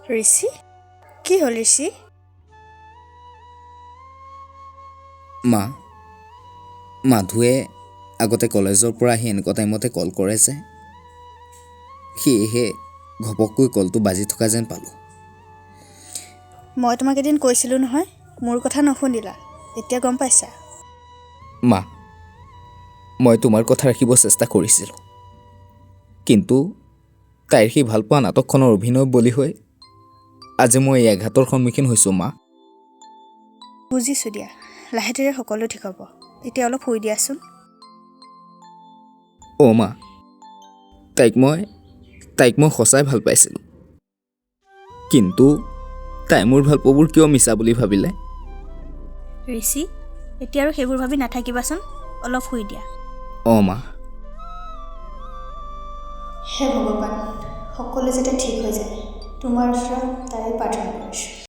ঋষি কি হ'ল ঋষি? মা মাধুৱে আগতে কলেজৰ পৰা আহি এনেকুৱা টাইমতে কল কৰে যে সেয়েহে ঘপককৈ কলটো বাজি থকা যেন পালোঁ। মই তোমাক এদিন কৈছিলোঁ নহয়, মোৰ কথা নুশুনিলা। এতিয়া গম পাইছা? মা মই তোমাৰ কথা ৰাখিব চেষ্টা কৰিছিলোঁ, কিন্তু তাইৰ সেই ভালপোৱা নাটকখনৰ অভিনয় বলি হৈ আজি মই এই আঘাতৰ সন্মুখীন হৈছোঁ। মা বুজিছোঁ দিয়া, লাহে ধীৰে সকলো ঠিক হ'ব। এতিয়া অলপ শুই দিয়াচোন। অ' মা, তাইক মই সঁচাই ভাল পাইছিলোঁ, কিন্তু তাই মোৰ ভালপোৱাবোৰ কিয় মিছা বুলি ভাবিলে? ঋষি এতিয়া আৰু সেইবোৰ ভাবি নাথাকিবাচোন, অলপ শুই দিয়া। অঁ মা। হে ভগৱান, সকলো যাতে ঠিক হৈ যায়, তোমাৰ ওচৰত তাৰে প্ৰাৰ্থনা কৰিছোঁ।